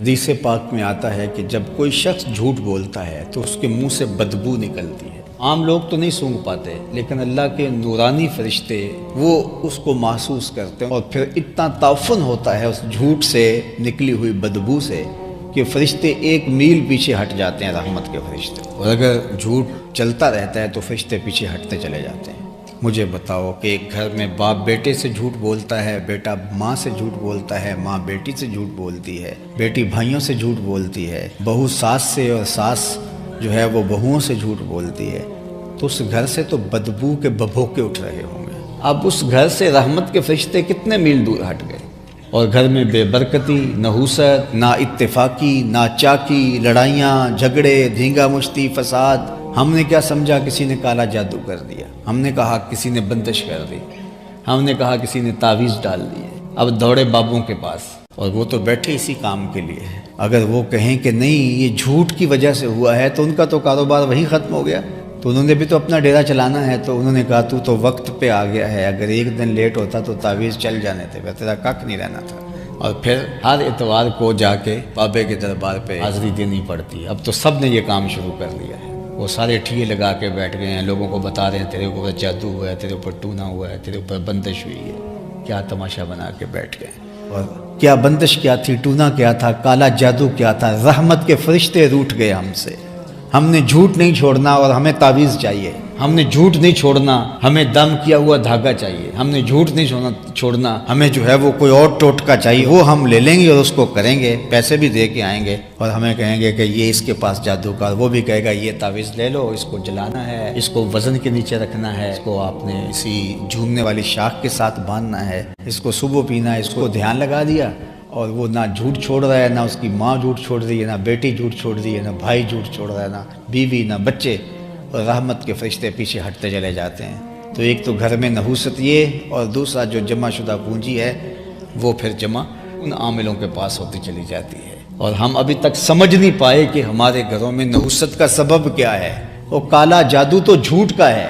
حدیث پاک میں آتا ہے کہ جب کوئی شخص جھوٹ بولتا ہے تو اس کے منہ سے بدبو نکلتی ہے۔ عام لوگ تو نہیں سونگھ پاتے، لیکن اللہ کے نورانی فرشتے وہ اس کو محسوس کرتے ہیں، اور پھر اتنا تعفن ہوتا ہے اس جھوٹ سے نکلی ہوئی بدبو سے کہ فرشتے 1 میل پیچھے ہٹ جاتے ہیں، رحمت کے فرشتے۔ اور اگر جھوٹ چلتا رہتا ہے تو فرشتے پیچھے ہٹتے چلے جاتے ہیں۔ مجھے بتاؤ کہ ایک گھر میں باپ بیٹے سے جھوٹ بولتا ہے، بیٹا ماں سے جھوٹ بولتا ہے، ماں بیٹی سے جھوٹ بولتی ہے، بیٹی بھائیوں سے جھوٹ بولتی ہے، بہو ساس سے، اور ساس جو ہے وہ بہوؤں سے جھوٹ بولتی ہے، تو اس گھر سے تو بدبو کے ببھوکے اٹھ رہے ہوں گے۔ اب اس گھر سے رحمت کے فرشتے کتنے میل دور ہٹ گئے، اور گھر میں بے برکتی، نحوست، نا اتفاقی، نا چاکی، لڑائیاں، جھگڑے، دھینگا مشتی، فساد۔ ہم نے کیا سمجھا کسی نے کالا جادو کر دیا، ہم نے کہا کسی نے بندش کر دی، ہم نے کہا کسی نے تعویذ ڈال دی۔ اب دوڑے بابوں کے پاس، اور وہ تو بیٹھے اسی کام کے لیے ہیں۔ اگر وہ کہیں کہ نہیں یہ جھوٹ کی وجہ سے ہوا ہے تو ان کا تو کاروبار وہی ختم ہو گیا، تو انہوں نے بھی تو اپنا ڈیرا چلانا ہے۔ تو انہوں نے کہا تو وقت پہ آ گیا ہے، اگر 1 دن لیٹ ہوتا تو تعویذ چل جانے تھے، تیرا کک نہیں رہنا تھا۔ اور پھر ہر اتوار کو جا کے بابے کے دربار پہ حاضری دینی پڑتی۔ اب تو سب نے یہ کام شروع کر دیا ہے، وہ سارے ٹھیے لگا کے بیٹھ گئے ہیں، لوگوں کو بتا رہے ہیں تیرے اوپر جادو ہوا ہے، تیرے اوپر ٹونا ہوا ہے، تیرے اوپر بندش ہوئی ہے۔ کیا تماشا بنا کے بیٹھ گئے، اور کیا بندش کیا تھی، ٹونا کیا تھا، کالا جادو کیا تھا۔ رحمت کے فرشتے روٹھ گئے ہم سے۔ ہم نے جھوٹ نہیں چھوڑنا اور ہمیں تعویذ چاہیے، ہم نے جھوٹ نہیں چھوڑنا، ہمیں دم کیا ہوا دھاگا چاہیے، ہم نے جھوٹ نہیں چھوڑنا، ہمیں جو ہے وہ کوئی اور ٹوٹکا چاہیے، وہ ہم لے لیں گے اور اس کو کریں گے، پیسے بھی دے کے آئیں گے، اور ہمیں کہیں گے کہ یہ اس کے پاس جادوگر، وہ بھی کہے گا یہ تعویذ لے لو، اس کو جلانا ہے، اس کو وزن کے نیچے رکھنا ہے، اس کو آپ نے اسی جھومنے والی شاخ کے ساتھ باندھنا ہے، اس کو صبح پینا ہے، اس کو دھیان لگا دیا، اور وہ نہ جھوٹ چھوڑ رہا ہے، نہ اس کی ماں جھوٹ چھوڑ رہی ہے، نہ بیٹی جھوٹ چھوڑ رہی ہے، نہ بھائی جھوٹ چھوڑ رہا ہے، نہ بیوی، نہ بچے، اور رحمت کے فرشتے پیچھے ہٹتے چلے جاتے ہیں۔ تو ایک تو گھر میں نحوست یہ، اور دوسرا جو جمع شدہ پونجی ہے وہ پھر جمع ان عاملوں کے پاس ہوتی چلی جاتی ہے، اور ہم ابھی تک سمجھ نہیں پائے کہ ہمارے گھروں میں نحوست کا سبب کیا ہے۔ وہ کالا جادو تو جھوٹ کا ہے،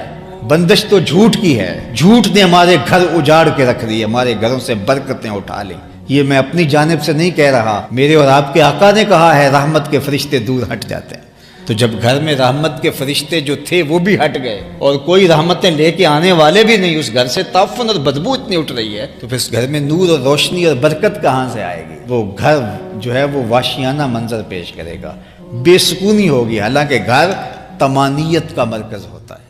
بندش تو جھوٹ کی ہے، جھوٹ نے ہمارے گھر اجاڑ کے رکھ دی، ہمارے گھروں سے برکتیں اٹھا لی۔ یہ میں اپنی جانب سے نہیں کہہ رہا، میرے اور آپ کے آقا نے کہا ہے رحمت کے فرشتے دور ہٹ جاتے ہیں۔ تو جب گھر میں رحمت کے فرشتے جو تھے وہ بھی ہٹ گئے، اور کوئی رحمتیں لے کے آنے والے بھی نہیں، اس گھر سے تعفن اور بدبو اتنی اٹھ رہی ہے، تو پھر اس گھر میں نور اور روشنی اور برکت کہاں سے آئے گی؟ وہ گھر جو ہے وہ وحشیانہ منظر پیش کرے گا، بے سکونی ہوگی، حالانکہ گھر طمانیت کا مرکز ہوتا ہے۔